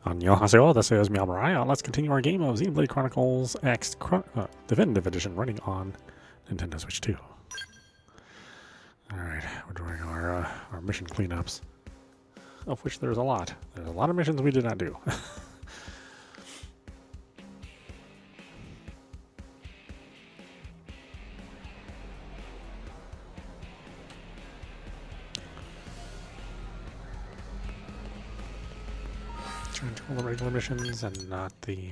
Annyeonghaseyo, this is meowmurai. Let's continue our game of Xenoblade Chronicles X Definitive Edition running on Nintendo Switch 2. Alright, we're doing our mission cleanups, of which there's a lot. There's a lot of missions we did not do. Trying to do all the regular missions and not the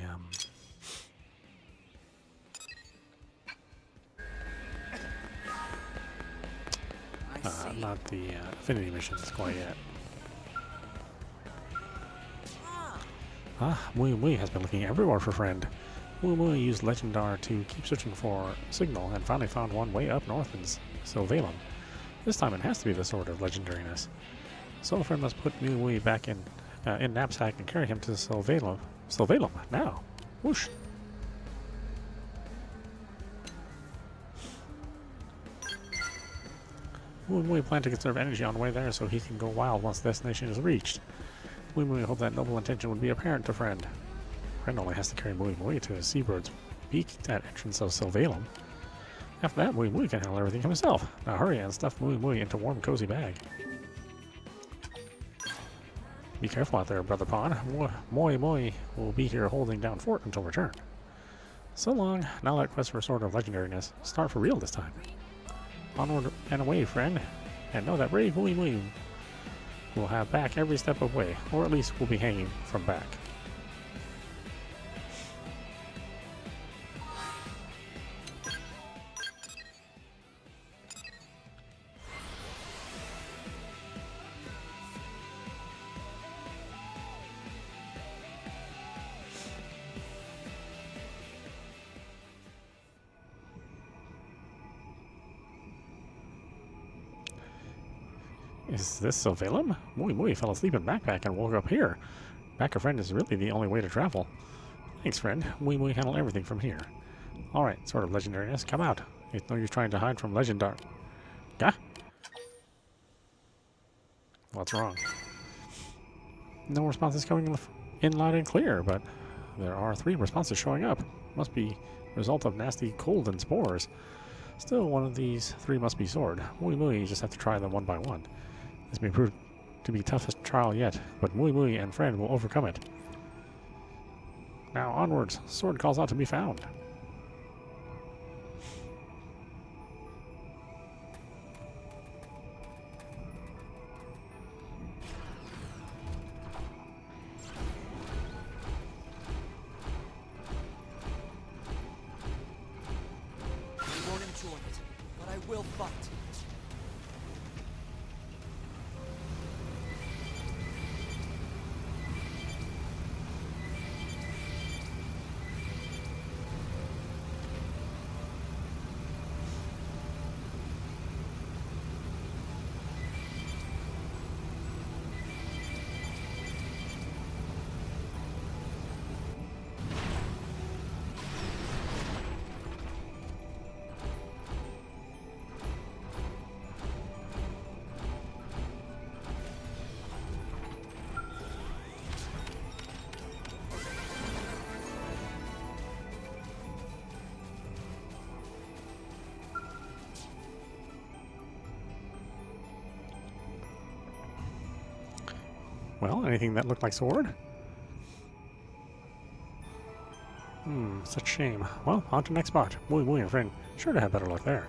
affinity missions quite yet. Mui has been looking everywhere for friend. Mui used Legendar to keep searching for signal and finally found one way up north in Sylvalum. This time it has to be the sword of legendariness. So friend must put Mui back in knapsack and carry him to Sylvalum. Sylvalum, now. Whoosh. Mui planned to conserve energy on the way there so he can go wild once the destination is reached. Mui hoped that noble intention would be apparent to Friend. Friend only has to carry Mui to Seabird's Peak at entrance of Sylvalum. After that, Mui can handle everything himself. Now hurry and stuff Mui into warm, cozy bag. Be careful out there, Brother Pawn. Moi will be here holding down fort until return. So long. Now that quest for Sword of Legendariness start for real this time. Onward and away, friend. And know that brave Mui will have back every step of way, or at least will be hanging from back. Is this Sylvalum? Mui fell asleep in backpack and woke up here. Back of friend is really the only way to travel. Thanks, friend. Mui handle everything from here. Alright, sort of legendariness, come out. It's no use trying to hide from Legendar. Gah? What's wrong? No responses coming in loud and clear, but there are 3 responses showing up. Must be result of nasty cold and spores. Still, one of these 3 must be sword. Mui just have to try them one by one. This may prove to be toughest trial yet, but Mui and friend will overcome it. Now onwards, sword calls out to be found. I won't enjoy it, but I will fight. Well, anything that looked like sword? Such shame. Well, on to next spot. Mui and friend. Sure to have better luck there.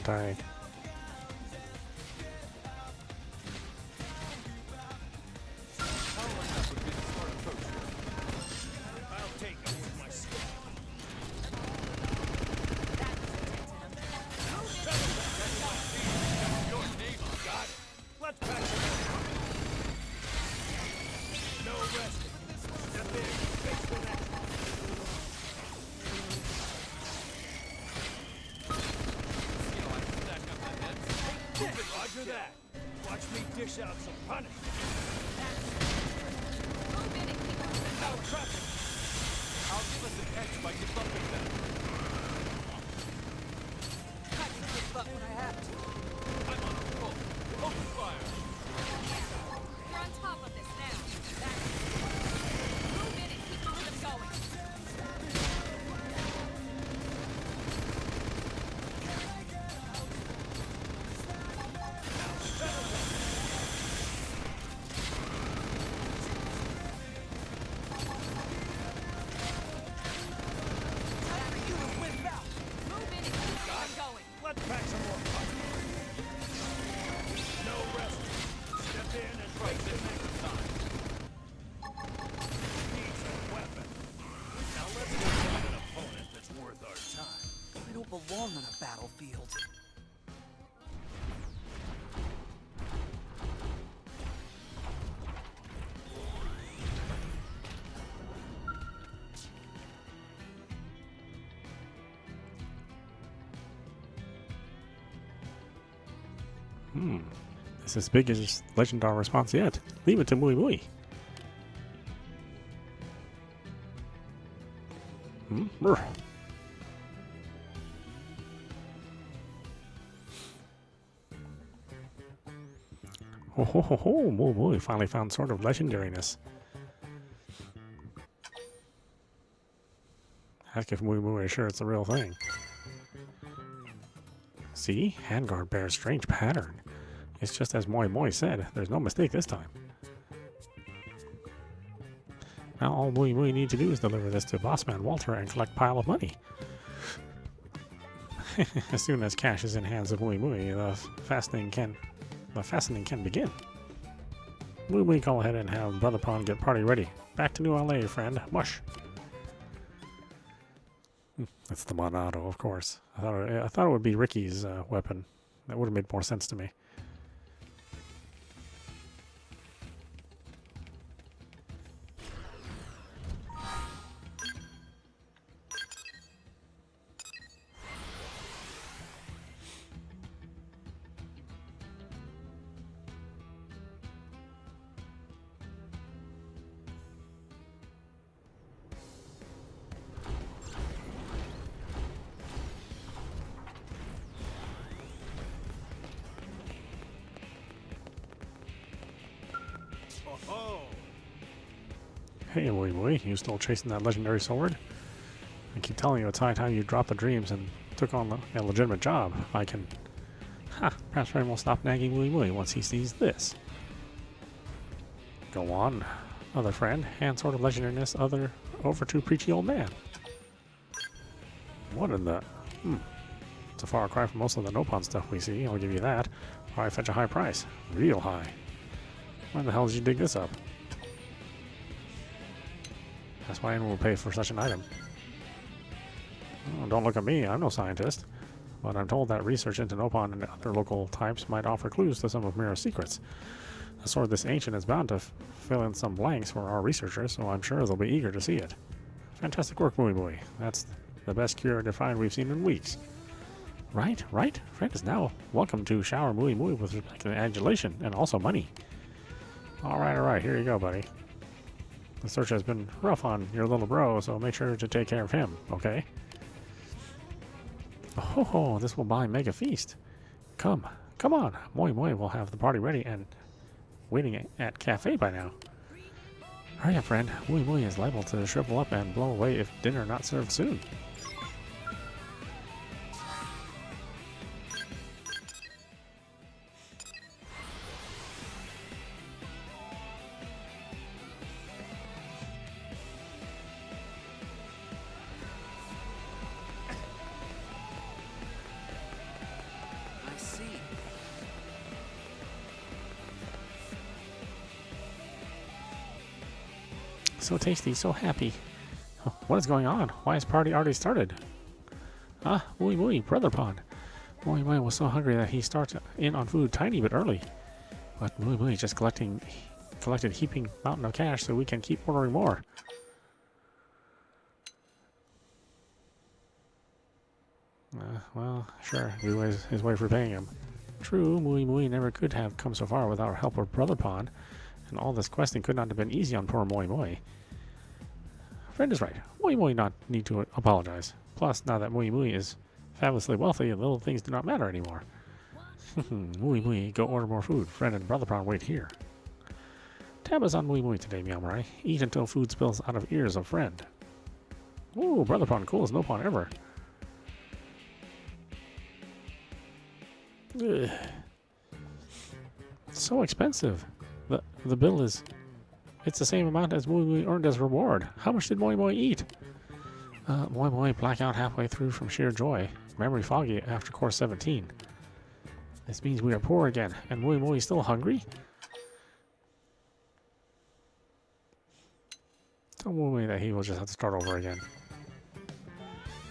I? I'll take it with my skill. Your name, got it. Let's pack some more. No resting. Step in, face the next one. Roger that. Watch me dish out some punishment. Now trust me. I'll give us an edge by debuffing them. I can kick butt when I have to. I'm on a roll. Open fire. You're on top of this now. That's move in and keep the rhythm going. Move in and keep the rhythm going. Let's pack some more punishment. No rest. Step in and face the next time. Needs a weapon. Now let's go find an opponent that's worth our time. I don't belong on a battlefield. This is biggest legendary response yet. Leave it to Mui Mui. Brr. Ho ho ho ho, Mui Mui finally found sort of legendariness. Ask if Mui Mui is sure it's the real thing. See? Handguard bears strange pattern. It's just as Moi Moi said, there's no mistake this time. Now all Mui Mui need to do is deliver this to Bossman Walter and collect pile of money. As soon as cash is in hands of Mui Mui, the fastening can begin. Mui Mui go ahead and have Brother Pawn get party ready. Back to New LA, friend. Mush. That's the Monado, of course. I thought it would be Ricky's weapon. That would have made more sense to me. Oh, Hey, Mui Mui, you still chasing that legendary sword? I keep telling you it's high time you dropped the dreams and took on a legitimate job. If I can... perhaps Ren will stop nagging Mui Mui once he sees this. Go on, other friend. Hand sword of legendariness over to preachy old man. What in the... It's a far cry from most of the Nopon stuff we see, I'll give you that. Why fetch a high price? Real high. Why the hell did you dig this up? That's why anyone will pay for such an item. Oh, don't look at me, I'm no scientist. But I'm told that research into Nopon and other local types might offer clues to some of Mira's secrets. A sword this ancient is bound to fill in some blanks for our researchers, so I'm sure they'll be eager to see it. Fantastic work, Mui Mui. That's the best curative find we've seen in weeks. Right? Friend is now welcome to shower Mui Mui with respect and adulation, and also money. Alright, here you go, buddy. The search has been rough on your little bro, so make sure to take care of him, okay? Oh, this will buy Mega Feast. Come on. Moi Moi will have the party ready and waiting at cafe by now. Hurry up, friend. Mui Mui is liable to shrivel up and blow away if dinner not served soon. So tasty, so happy. Oh, what is going on? Why has party already started? Ah, Mui Mui, brother pawn. Mui Mui was so hungry that he started in on food tiny bit early. But Mui Mui just collected heaping mountain of cash so we can keep ordering more. Well, sure, his way for paying him. True, Mui Mui never could have come so far without help of Brother Pawn, and all this questing could not have been easy on poor Mui Mui. Friend is right. Mui Mui not need to apologize. Plus, now that Mui Mui is fabulously wealthy, little things do not matter anymore. Mui Mui, go order more food. Friend and Brother Pawn wait here. Tab is on Mui Mui today, meowmurai. Eat until food spills out of ears of friend. Ooh, Brother Pawn, coolest no pawn ever. Ugh. So expensive. The bill is... It's the same amount as Mui Mui earned as reward. How much did Mui Mui eat? Mui Mui black out halfway through from sheer joy. Memory foggy after course 17. This means we are poor again, and Mui Mui still hungry? Tell Mui Mui that he will just have to start over again.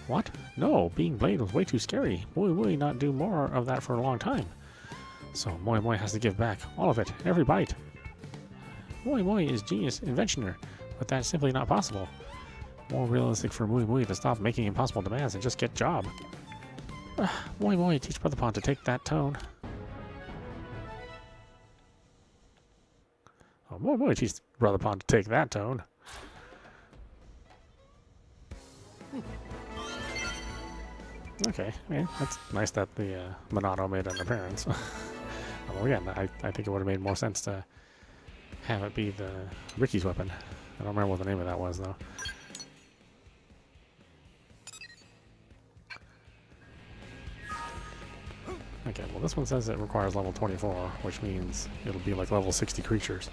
What? No, being Blade was way too scary. Mui Mui not do more of that for a long time. So Mui Mui has to give back. All of it. Every bite. Mui Mui is genius inventioner, but that's simply not possible. More realistic for Mui Mui to stop making impossible demands and just get job. Mui Mui, teach Brother Pawn to take that tone. Oh, Mui Mui, teach Brother Pawn to take that tone. Okay, yeah, that's nice that the Monado made an appearance. Well, again, I think it would have made more sense to have it be the Ricky's weapon. I don't remember what the name of that was, though. Okay, well this one says it requires level 24, which means it'll be like level 60 creatures.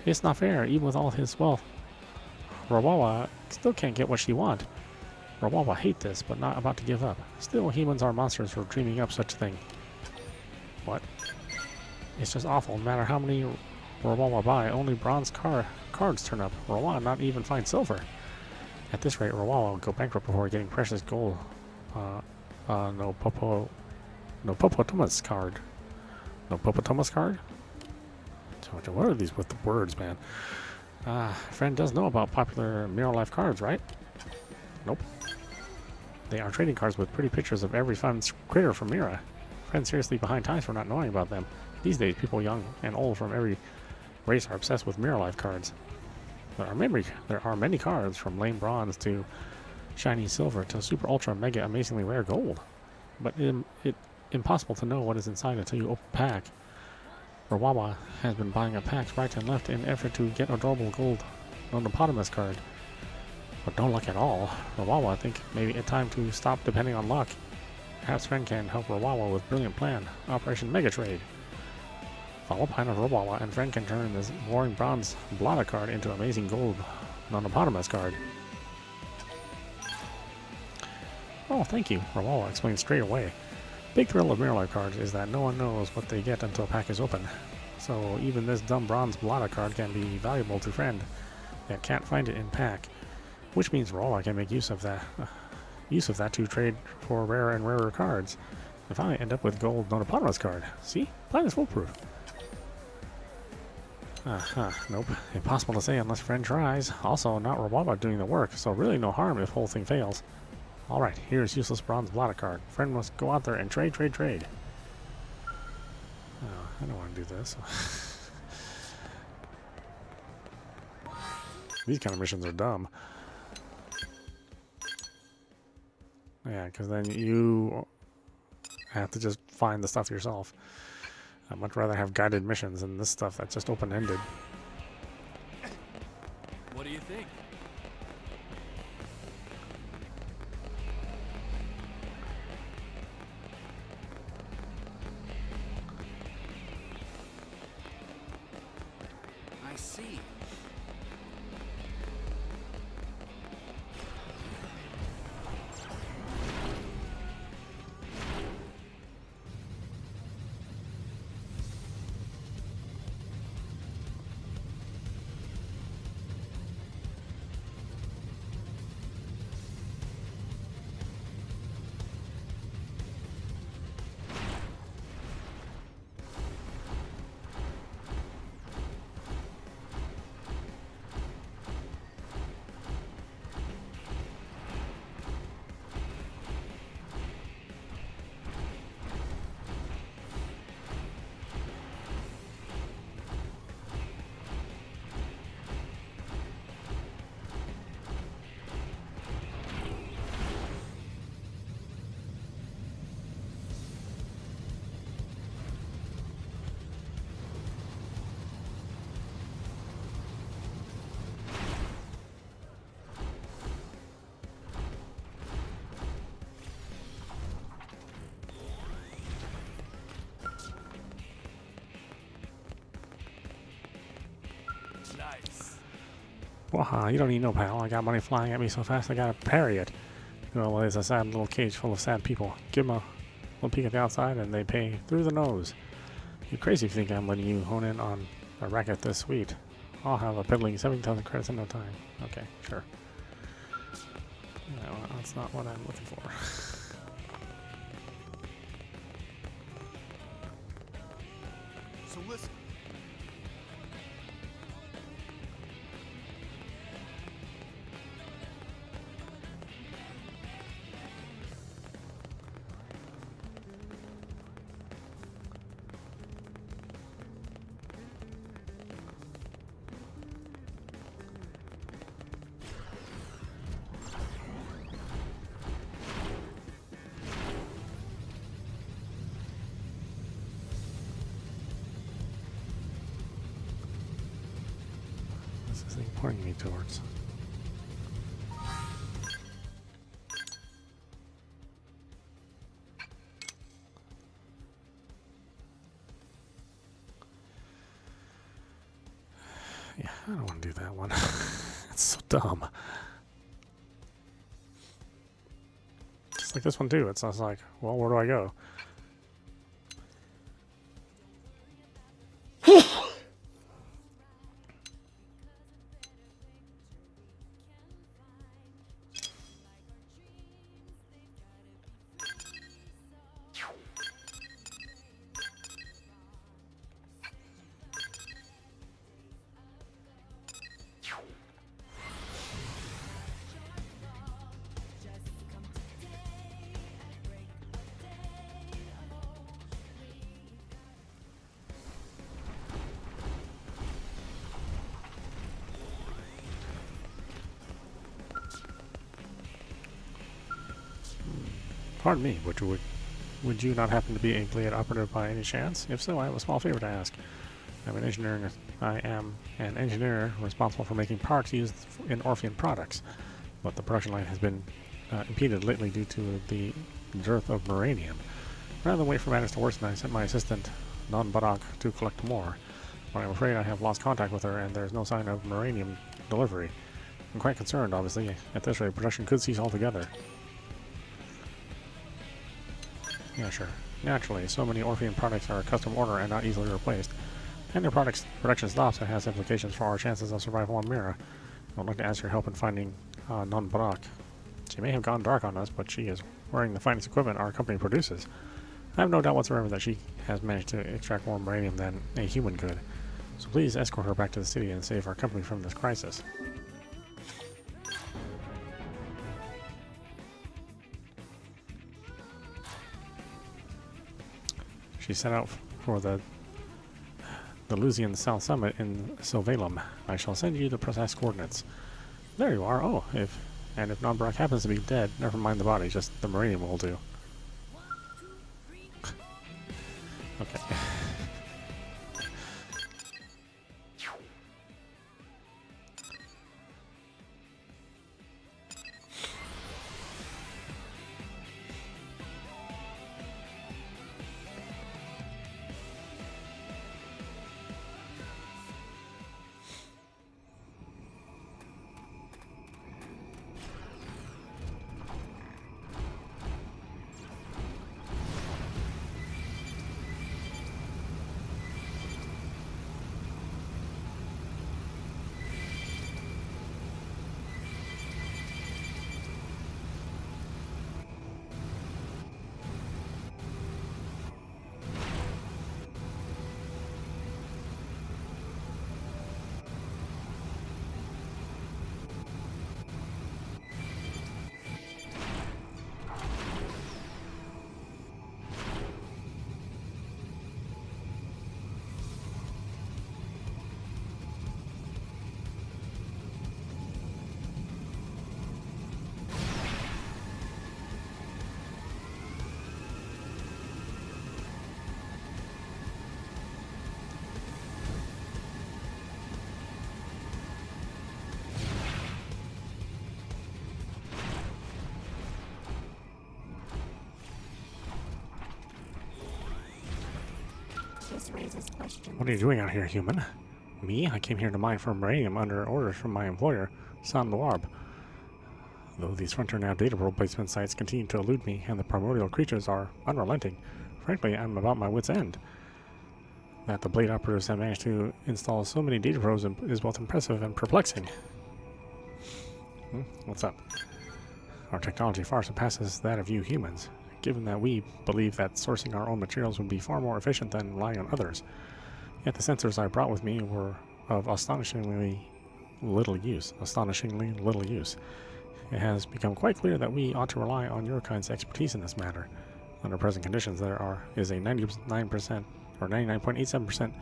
It's not fair, even with all his wealth. Rawawa still can't get what she wants. Rawawa hate this, but not about to give up. Still, humans are monsters for dreaming up such a thing. What? It's just awful. No matter how many Rawawa buy, only bronze cards turn up. Rawawa not even find silver. At this rate, Rawawa will go bankrupt before getting precious gold. No Popotomas card. No Popotomas card? What are these with the words, man? Friend does know about popular Mira Life cards, right? Nope. They are trading cards with pretty pictures of every fun critter from Mira. Friend seriously behind times for not knowing about them. These days, people young and old from every race are obsessed with Mira Life cards. There are many cards, from lame bronze to shiny silver to super ultra mega amazingly rare gold. But it's impossible to know what is inside until you open a pack. Rawawa has been buying up packs right and left in an effort to get adorable gold Nonopotamus card. But no luck at all. Rawawa, I think maybe it's time to stop depending on luck. Perhaps Friend can help Rawawa with brilliant plan, Operation Mega Trade. Follow plan of Rawawa and Friend can turn this boring bronze Blada card into amazing gold Nonopotamus card. Oh, thank you, Rawawa explained straight away. Big thrill of Mira Life cards is that no one knows what they get until a pack is open. So even this dumb bronze Blada card can be valuable to Friend that can't find it in pack, which means Rawawa can make use of that to trade for rarer and rarer cards, and finally end up with gold Nonopotamus card. See? Plan is foolproof. Nope. Impossible to say unless Friend tries. Also, not Rawawa doing the work, so really no harm if whole thing fails. Alright, here's useless bronze Blada card. Friend must go out there and trade. Oh, I don't want to do this. These kind of missions are dumb. Yeah, because then you have to just find the stuff yourself. I'd much rather have guided missions than this stuff that's just open-ended. What do you think? I see. Waha, you don't need no pal. I got money flying at me so fast I gotta parry it. Well, there's a sad little cage full of sad people. Give them a little peek at the outside and they pay through the nose. You're crazy if you think I'm letting you hone in on a racket this sweet. I'll have a piddling 7,000 credits in no time. Okay, sure. No, that's not what I'm looking for. So listen. What's this thing pointing me towards? Yeah, I don't want to do that one. It's so dumb. Just like this one too. It's just like, well, where do I go? Pardon me, would you not happen to be a Gilead operative by any chance? If so, I have a small favor to ask. I am an engineer responsible for making parts used in Orphean products, but the production line has been impeded lately due to the dearth of uranium. Rather than wait for matters to worsen, I sent my assistant, Non-Barak, to collect more, but I'm afraid I have lost contact with her and there's no sign of uranium delivery. I'm quite concerned, obviously. At this rate, production could cease altogether. Yeah, sure. Naturally, so many Orphean products are a custom order and not easily replaced. And their production stops, it has implications for our chances of survival on Mira. I would like to ask your help in finding Non-Barak. She may have gone dark on us, but she is wearing the finest equipment our company produces. I have no doubt whatsoever that she has managed to extract more uranium than a human could. So please escort her back to the city and save our company from this crisis. She set out for the Lusian South Summit in Silvalum. I shall send you the precise coordinates. There you are. Oh, if Non-Barak happens to be dead, never mind the body, just the uranium will do. Okay. This raises questions. What are you doing out here, human? Me? I came here to mine for uranium under orders from my employer, San Loarb. Though these frontier nav data replacement sites continue to elude me and the primordial creatures are unrelenting, frankly, I'm about my wit's end. That the Blade operatives have managed to install so many data probes is both impressive and perplexing. What's up? Our technology far surpasses that of you humans, given that we believe that sourcing our own materials would be far more efficient than relying on others. Yet the sensors I brought with me were of astonishingly little use. It has become quite clear that we ought to rely on your kind's expertise in this matter. Under present conditions, there is a 99% or 99.87%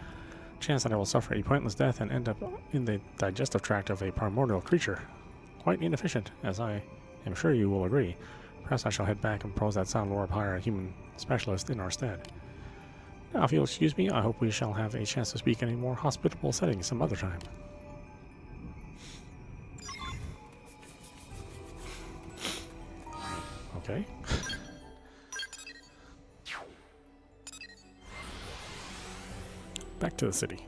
chance that I will suffer a pointless death and end up in the digestive tract of a primordial creature. Quite inefficient, as I am sure you will agree. Perhaps I shall head back and propose that Sound Lord hire a human specialist in our stead. Now, if you'll excuse me, I hope we shall have a chance to speak in a more hospitable setting some other time. Okay. Back to the city.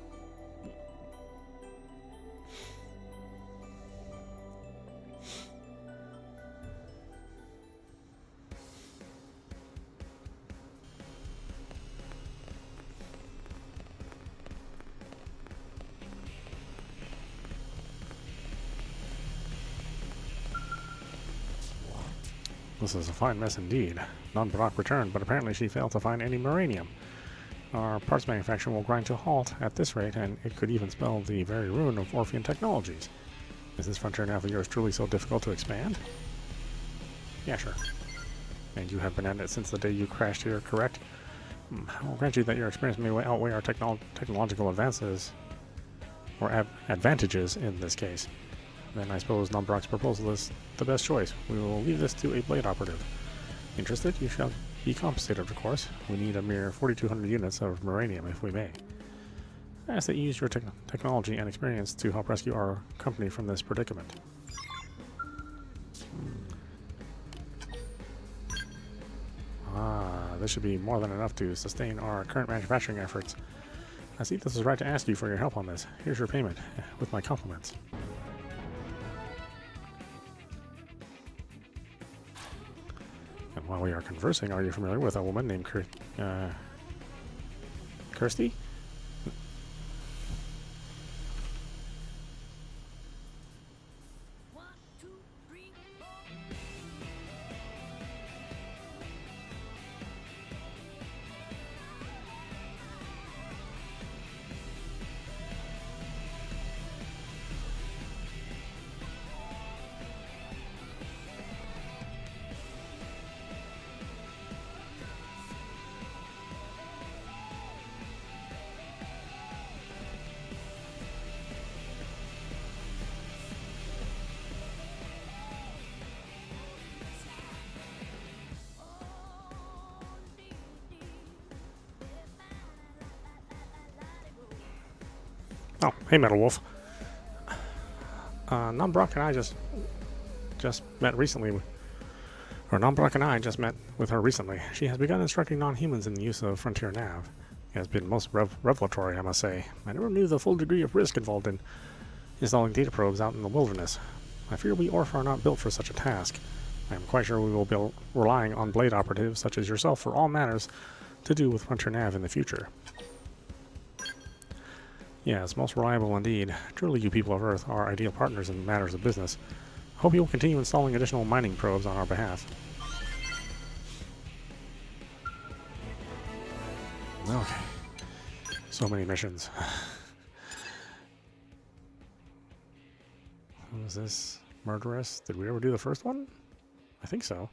This is a fine mess indeed. Non-Barak returned, but apparently she failed to find any uranium. Our parts manufacturing will grind to a halt at this rate, and it could even spell the very ruin of Orphean Technologies. Is this frontier nav of yours truly so difficult to expand? Yeah, sure. And you have been at it since the day you crashed here, correct? I will grant you that your experience may outweigh our technological advances, or advantages in this case. Then I suppose Non-Barak's proposal is the best choice. We will leave this to a Blade operative. Interested? You shall be compensated, of course. We need a mere 4,200 units of uranium, if we may. I ask that you use your technology and experience to help rescue our company from this predicament. This should be more than enough to sustain our current manufacturing efforts. I see this is right to ask you for your help on this. Here's your payment, with my compliments. And while we are conversing, are you familiar with a woman named Kirsty? Oh, hey, Metal Wolf. Non-Barak and I just met recently. Non-Barak and I just met with her recently. She has begun instructing non-humans in the use of Frontier Nav. It has been most revelatory, I must say. I never knew the full degree of risk involved in installing data probes out in the wilderness. I fear we Orph are not built for such a task. I am quite sure we will be relying on Blade operatives such as yourself for all matters to do with Frontier Nav in the future. Yes, most reliable indeed. Truly, you people of Earth are ideal partners in matters of business. Hope you will continue installing additional mining probes on our behalf. Okay. So many missions. Who was this? Murderess? Did we ever do the first one? I think so.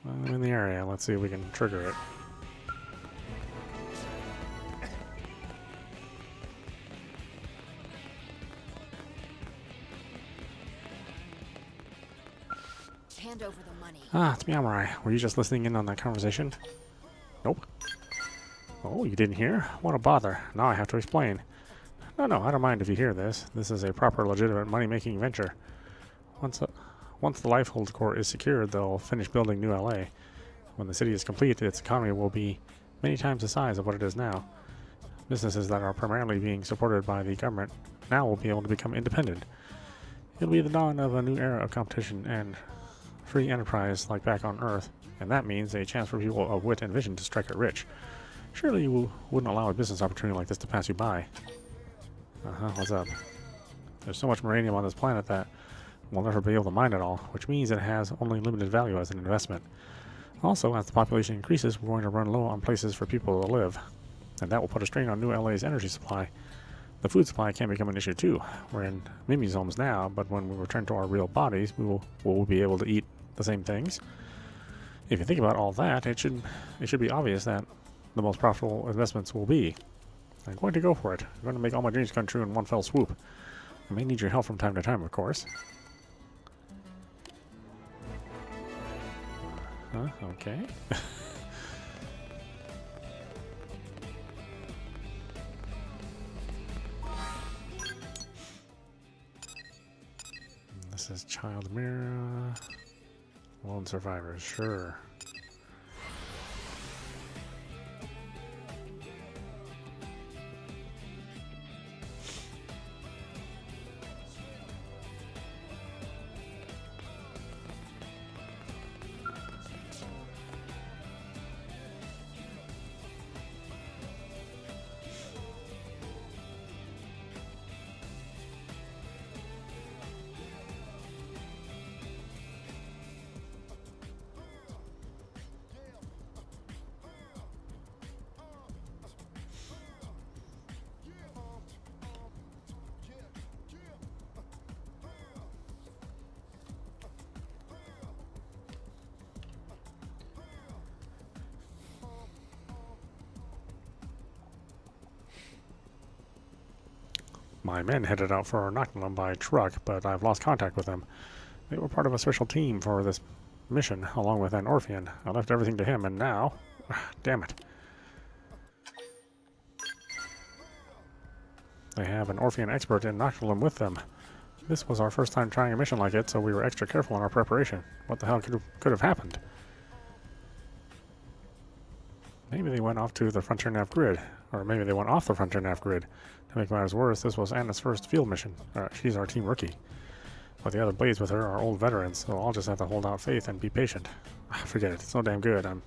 I'm in the area. Let's see if we can trigger it. Hand over the money. Ah, it's meowmurai. Were you just listening in on that conversation? Nope. Oh, you didn't hear? What a bother. Now I have to explain. No, I don't mind if you hear this. This is a proper, legitimate money-making venture. Once the Lifehold core is secured, they'll finish building New LA. When the city is complete, its economy will be many times the size of what it is now. Businesses that are primarily being supported by the government now will be able to become independent. It'll be the dawn of a new era of competition and free enterprise like back on Earth, and that means a chance for people of wit and vision to strike it rich. Surely you wouldn't allow a business opportunity like this to pass you by. What's up? There's so much uranium on this planet that we'll never be able to mine it all, which means it has only limited value as an investment. Also, as the population increases, we're going to run low on places for people to live, and that will put a strain on New LA's energy supply. The food supply can become an issue too. We're in Mimi's homes now, but when we return to our real bodies, we'll be able to eat the same things. If you think about all that, it should be obvious that the most profitable investments will be. I'm going to go for it. I'm going to make all my dreams come true in one fell swoop. I may need your help from time to time, of course. Okay. This is Child Mira. Lone survivors, sure. My men headed out for Inoculum by truck, but I've lost contact with them. They were part of a special team for this mission, along with an Orphean. I left everything to him, and now... damn it. They have an Orphean expert in Inoculum with them. This was our first time trying a mission like it, so we were extra careful in our preparation. What the hell could have happened? Maybe they went off to the Frontier Nav grid, or maybe they went off the Frontier Nav grid. To make matters worse, this was Anna's first field mission. She's our team rookie. But the other blades with her are old veterans, so I'll just have to hold out faith and be patient. Forget it. It's no damn good. I'm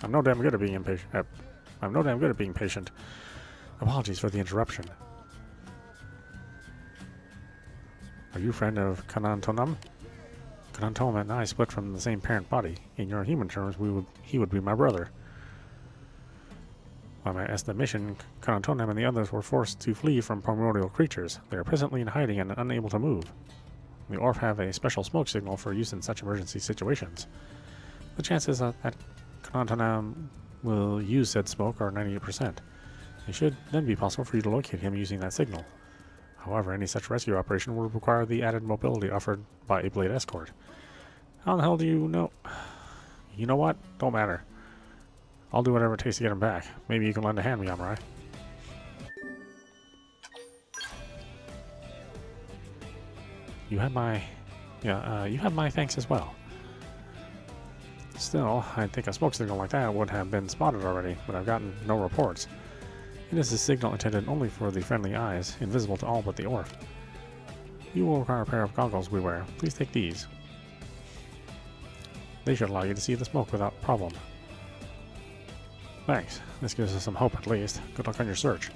no damn good at being impatient. I'm no damn good at being patient. Apologies for the interruption. Are you a friend of Kanantonum? Kanantonum and I split from the same parent body. In your human terms, he would be my brother. By my estimation, Kanantonum and the others were forced to flee from primordial creatures. They are presently in hiding and unable to move. The Orf have a special smoke signal for use in such emergency situations. The chances that Kanantonum will use said smoke are 98%. It should then be possible for you to locate him using that signal. However, any such rescue operation will require the added mobility offered by a blade escort. How the hell do you know? You know what? Don't matter. I'll do whatever it takes to get him back. Maybe you can lend a hand, meowmurai. You have my thanks as well. Still, I think a smoke signal like that would have been spotted already, but I've gotten no reports. It is a signal intended only for the friendly eyes, invisible to all but the Orf. You will require a pair of goggles we wear. Please take these. They should allow you to see the smoke without problem. Thanks. This gives us some hope at least. Good luck on your search.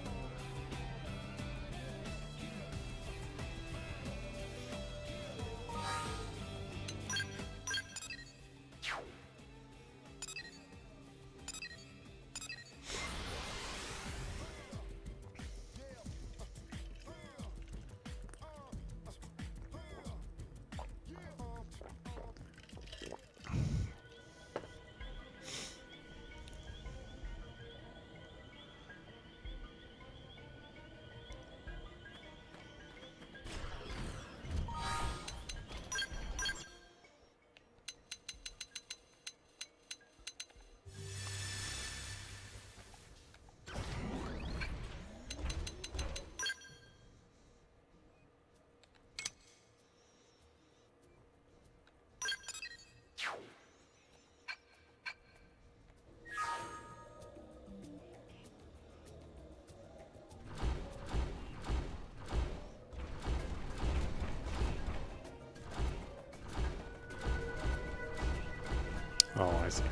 Oh, I see.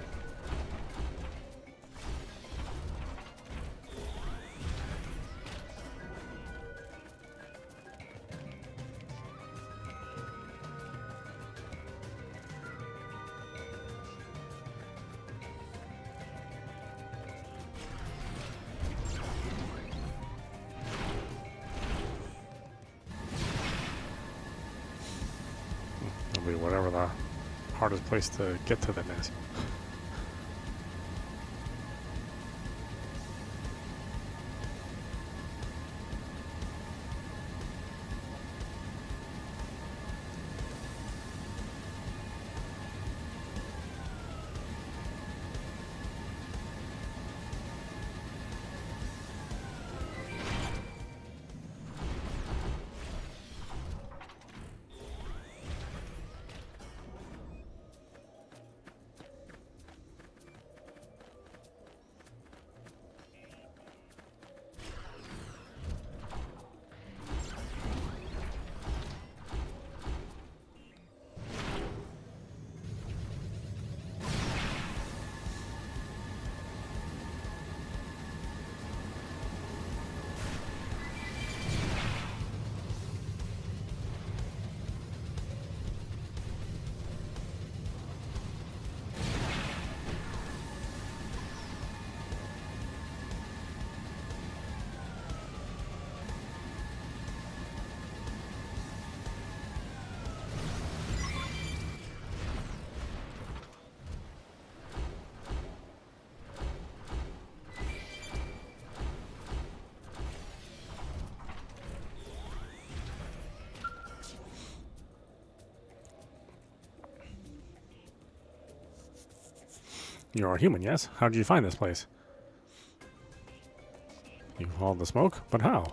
It'll be whatever the hardest place to get to them is. You're a human, yes? How did you find this place? You followed the smoke? But how?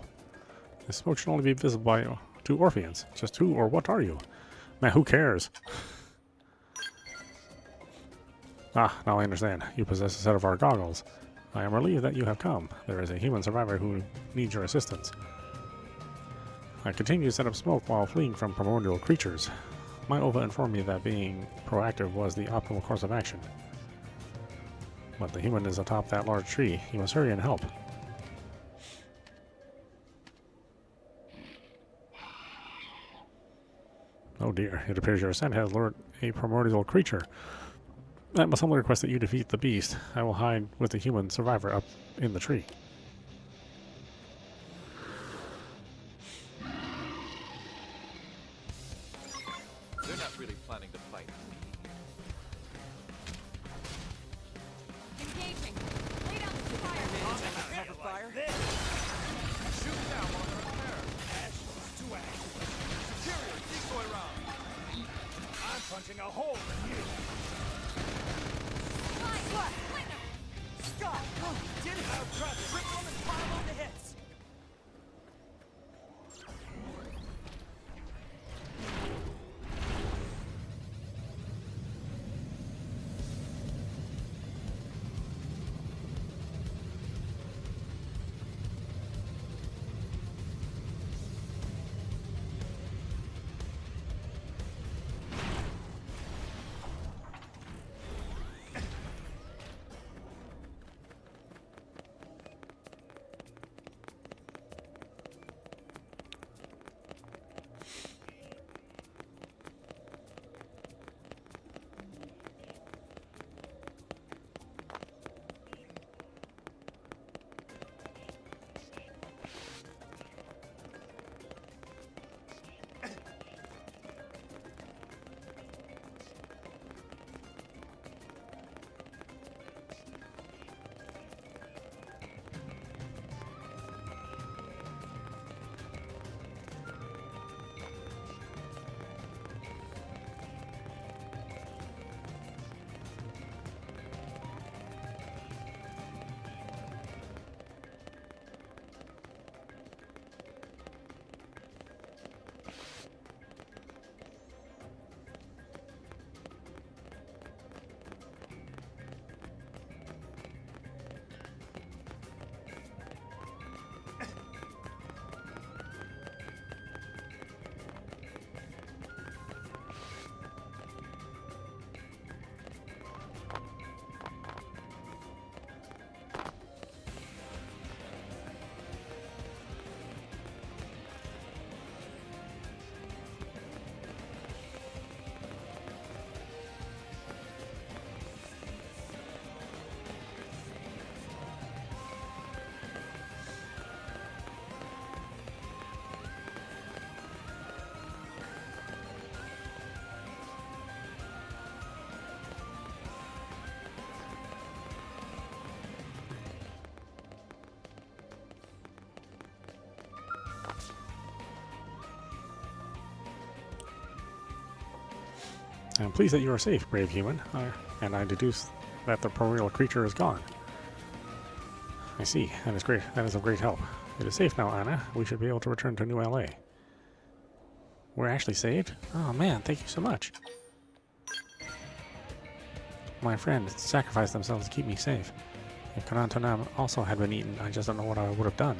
The smoke should only be visible by two Orpheans. Just who or what are you? Man, who cares? Ah, now I understand. You possess a set of our goggles. I am relieved that you have come. There is a human survivor who needs your assistance. I continue to set up smoke while fleeing from primordial creatures. My Ova informed me that being proactive was the optimal course of action. But the human is atop that large tree. You must hurry and help. Oh dear, it appears your ascent has lured a primordial creature. I must humbly request that you defeat the beast. I will hide with the human survivor up in the tree. They're not really planning to fight. Engaging. Lay down the fire. Cover fire. Shoot now while they're in there. To action. Superior, decoy round. I'm punching a hole in you. Fly. Splinter. Stop! Did it! Now try to Rip them and pile on the hits! I'm pleased that you are safe, brave human, and I deduce that the primordial creature is gone. I see. That is great. That is of great help. It is safe now, Anna. We should be able to return to New LA. We're actually saved? Oh man, thank you so much. My friends sacrificed themselves to keep me safe. If Karantanam also had been eaten, I just don't know what I would have done.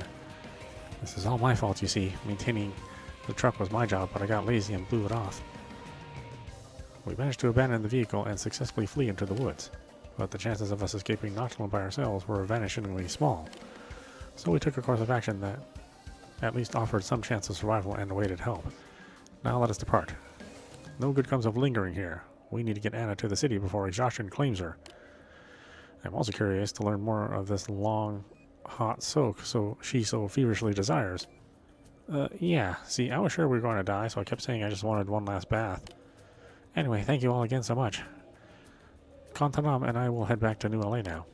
This is all my fault, you see. Maintaining the truck was my job, but I got lazy and blew it off. We managed to abandon the vehicle and successfully flee into the woods, but the chances of us escaping Noctilum by ourselves were vanishingly small. So we took a course of action that at least offered some chance of survival and awaited help. Now let us depart. No good comes of lingering here. We need to get Anna to the city before exhaustion claims her. I'm also curious to learn more of this long, hot soak she so feverishly desires. Yeah. See, I was sure we were going to die, so I kept saying I just wanted one last bath. Anyway, thank you all again so much. Kantanam and I will head back to New LA now.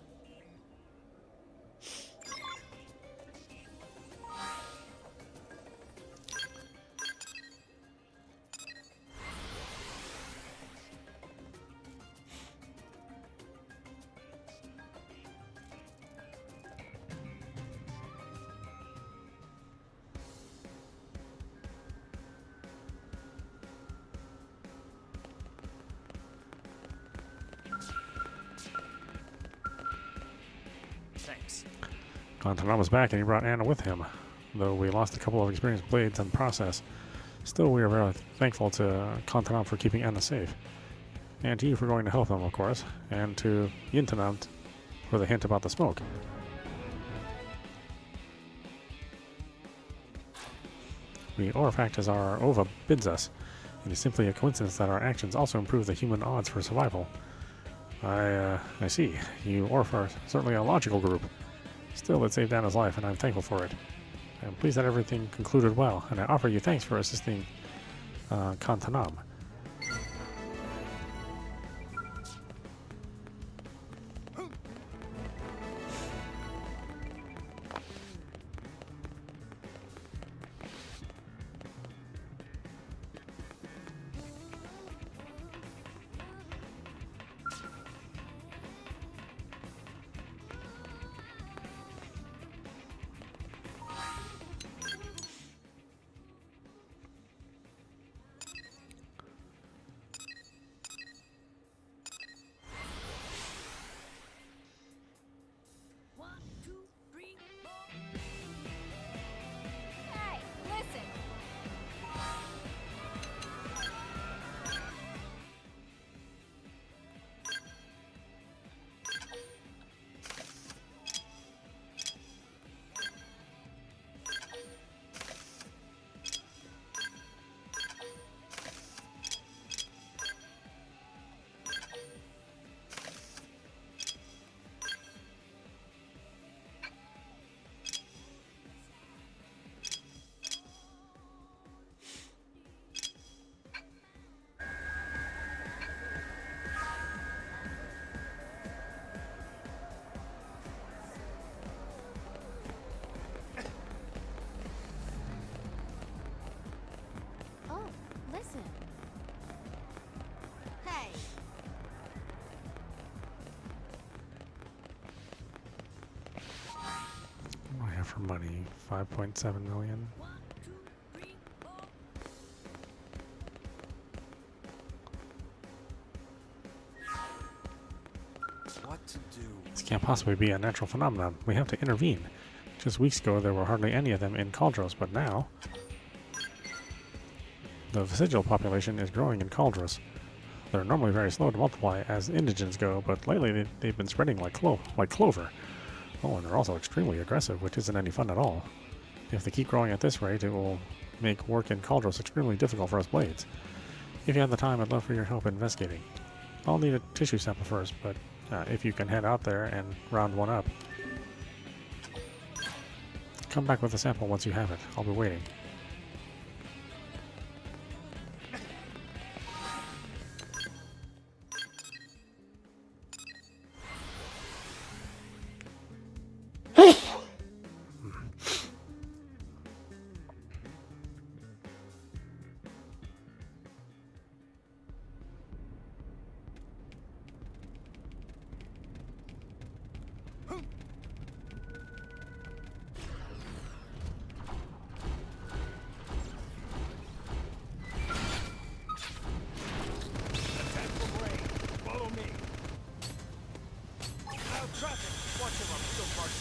Thanks. Kantanam was back and he brought Anna with him. Though we lost a couple of experienced blades in the process, still we are very thankful to Kantanam for keeping Anna safe. And to you for going to help them, of course, and to Yintanam for the hint about the smoke. We Orfact as our Ova bids us. It is simply a coincidence that our actions also improve the human odds for survival. I see. You Orf are certainly a logical group. Still, it saved Anna's life, and I'm thankful for it. I'm pleased that everything concluded well, and I offer you thanks for assisting Kantanam. Hey, listen. Oh, listen. Hey. What do I have for money? 5.7 million. What to do? This can't possibly be a natural phenomenon. We have to intervene. Just weeks ago, there were hardly any of them in Caldros, but now the vestigial population is growing in Caldros. They're normally very slow to multiply as indigents go, but lately they've been spreading like clover. Oh, and they're also extremely aggressive, which isn't any fun at all. If they keep growing at this rate, it will make work in Caldros extremely difficult for us blades. If you have the time, I'd love for your help investigating. I'll need a tissue sample first, but if you can head out there and round one up. Come back with a sample once you have it. I'll be waiting.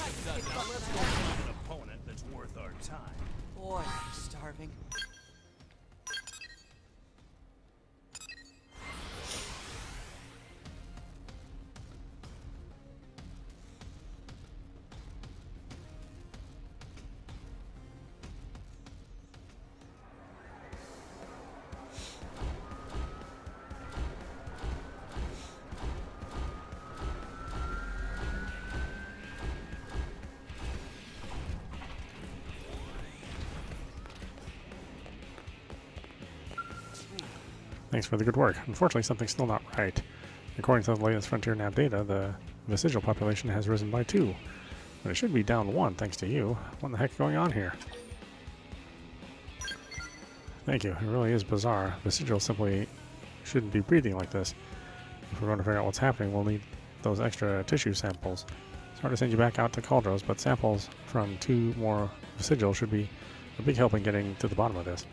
Now let's go find an opponent that's worth our time. Boy, I'm starving. Thanks for the good work. Unfortunately, something's still not right. According to the latest Frontier Nav data, the vestigial population has risen by 2. But it should be down 1 thanks to you. What the heck is going on here? Thank you. It really is bizarre. Vestigial simply shouldn't be breathing like this. If we're going to figure out what's happening, we'll need those extra tissue samples. It's hard to send you back out to Cauldros, but samples from 2 more vestigial should be a big help in getting to the bottom of this.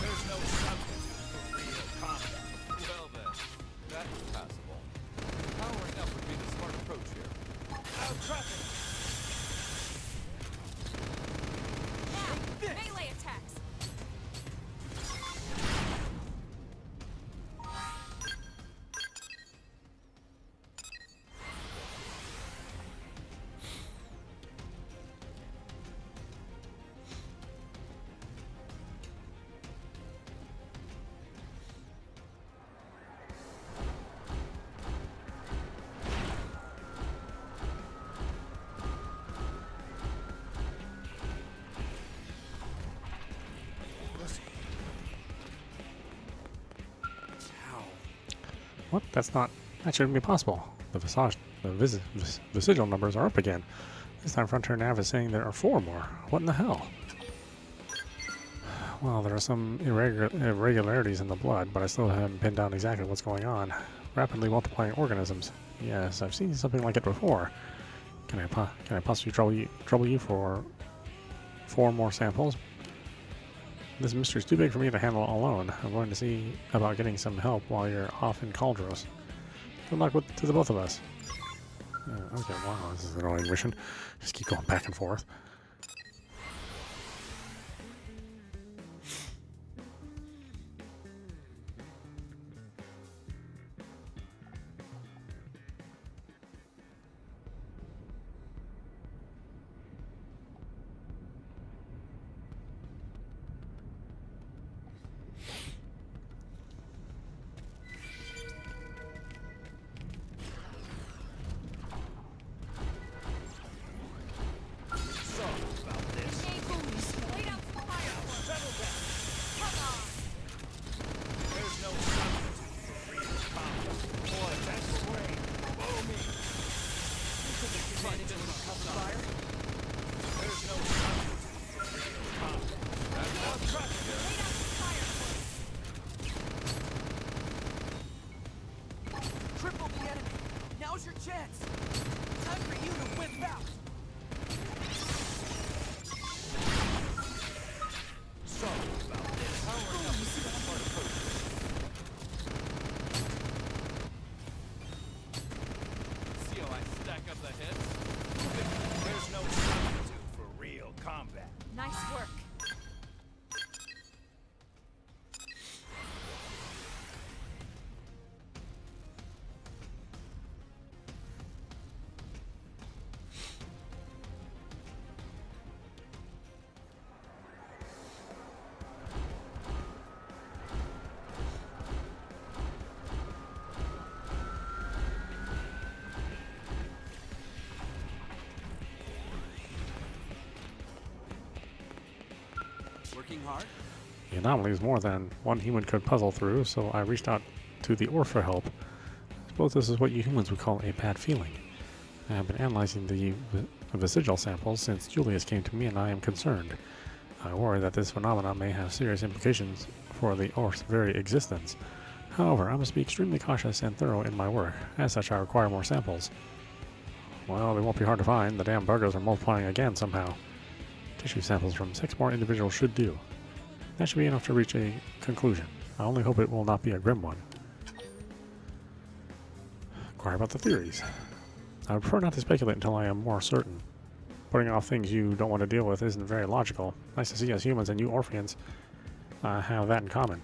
There's no substitute for real combat. Well then, that is passable. Powering up would be the smart approach here. Out traffic! Now, melee attacks. What? That shouldn't be possible. The vestigial numbers are up again. This time Frontier Nav is saying there are 4 more. What in the hell? Well, there are some irregularities in the blood, but I still haven't pinned down exactly what's going on. Rapidly multiplying organisms. Yes, I've seen something like it before. Can I possibly trouble you for 4 more samples? This mystery's too big for me to handle alone. I'm going to see about getting some help while you're off in Cauldros. Good luck to the both of us. Okay, wow, this is an annoying mission. Just keep going back and forth. So, Working hard? The anomaly is more than one human could puzzle through, so I reached out to the Orf for help. I suppose this is what you humans would call a bad feeling. I have been analyzing the vestigial samples since Julius came to me, and I am concerned. I worry that this phenomenon may have serious implications for the Orf's very existence. However, I must be extremely cautious and thorough in my work. As such, I require more samples. Well, they won't be hard to find. The damn buggers are multiplying again somehow. Tissue samples from 6 more individuals should do. That should be enough to reach a conclusion. I only hope it will not be a grim one. Inquire about the theories. I would prefer not to speculate until I am more certain. Putting off things you don't want to deal with isn't very logical. Nice to see us humans and you Orpheans have that in common.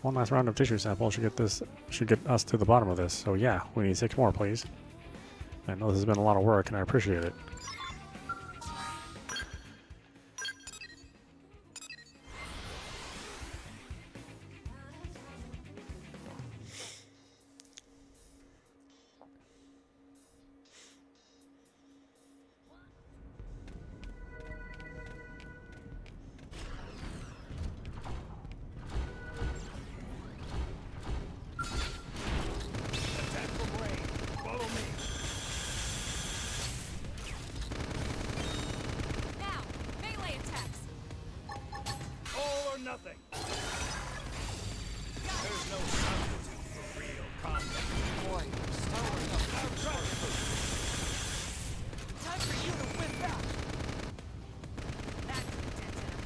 One last round of tissue samples should get us to the bottom of this. So yeah, we need 6 more, please. I know this has been a lot of work, and I appreciate it. Attack from range. Follow me. Now, melee attacks. All or nothing. There's no substitute for real combat. Boy, starting up. Time for you to win back. That could be dead center.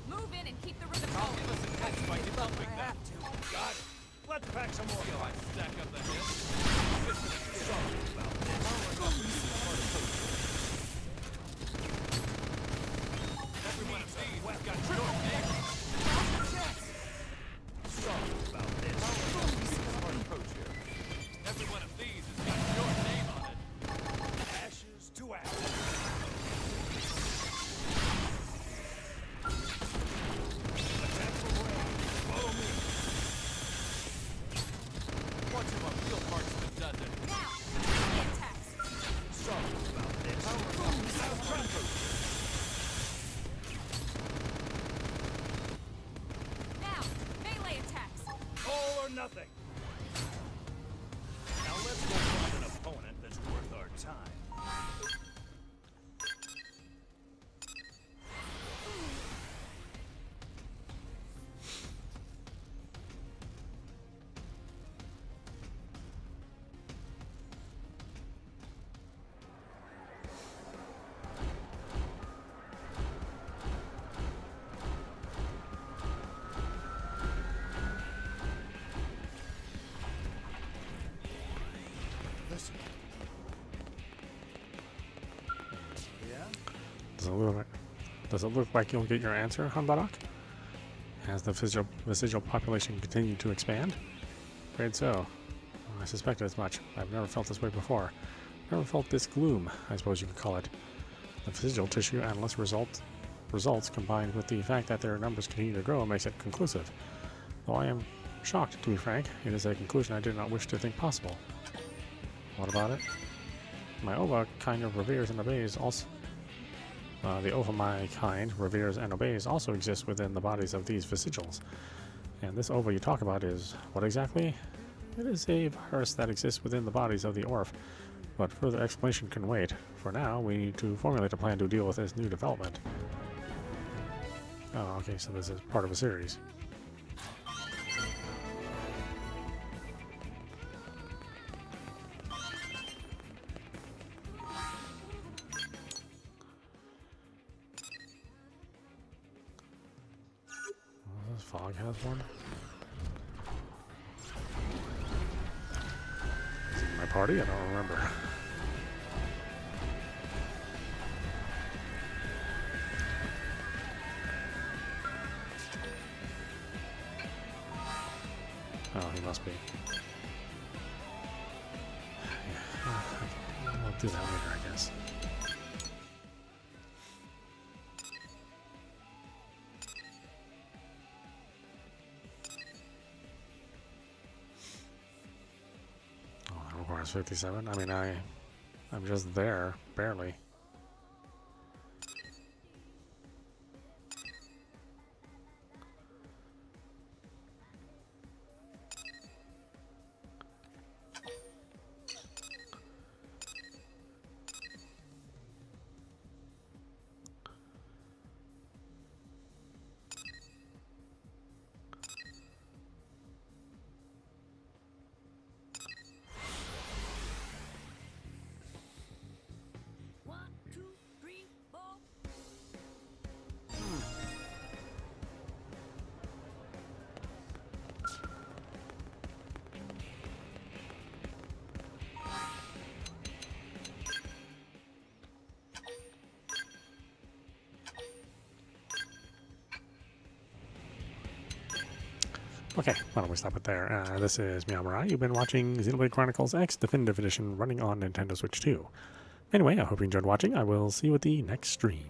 Move in and keep the rhythm I'll going. give us a catch by developing that. Got it. Let's pack some more. Feel I stack up the hits. Sorry about this. Every one of these has got your name on it. Sorry about this. Smart approach here. Every one of these has got your name on it. Ashes to ashes. Attack from range. Follow me. Watch him on real parts of the dozen. Now, melee attacks. Sorry about this. Now, melee attacks. All or nothing. Now let's go find an opponent that's worth our time. Listen. Yeah? Does it look like you'll get your answer, Hanbarak? Has the vestigial population continued to expand? Afraid so. I suspected as much. I've never felt this way before. Never felt this gloom, I suppose you could call it. The vestigial tissue analyst results combined with the fact that their numbers continue to grow makes it conclusive. Though I am shocked, to be frank, it is a conclusion I did not wish to think possible. What about it? My ova kind of reveres and obeys also. The ova my kind reveres and obeys also exists within the bodies of these vestigials. And this ova you talk about is what exactly? It is a virus that exists within the bodies of the Orf, but further explanation can wait. For now, we need to formulate a plan to deal with this new development. Oh, okay, so this is part of a series. This fog has one. Is it in my party? I don't remember. Oh, he must be. Yeah, we'll do that later, I guess. Oh, that requires 57. I mean, I'm just there, barely. Okay, why don't we stop it there? This is meowmurai. You've been watching Xenoblade Chronicles X Definitive Edition running on Nintendo Switch 2. Anyway, I hope you enjoyed watching. I will see you at the next stream.